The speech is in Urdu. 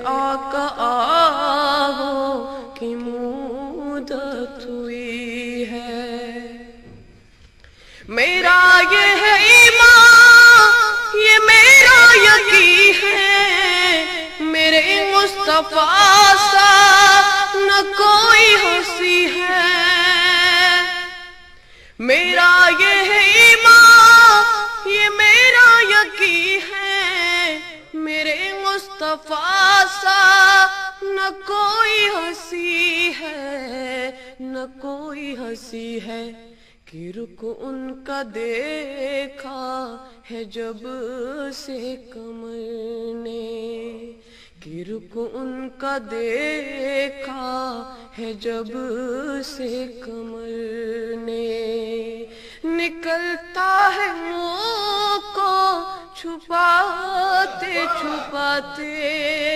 آقا آہو کی مدت ہوئی ہے۔ میرا یہ ہے ایمان، یہ میرا یقین ہے، میرے مصطفیٰ سا نہ کوئی ہنسی ہے۔ میرا یہ ہے ایمان، یہ میرا یقین ہے، میرے مصطفیٰ سا نہ کوئی ہنسی ہے، نہ کوئی ہنسی ہے۔ کہ رخ ان کا دیکھا ہے جب سے قمر نے، کہ رخ ان کا دیکھا ہے جب سے قمر نے، نکلتا ہے منہ کو چھپاتے چھپاتے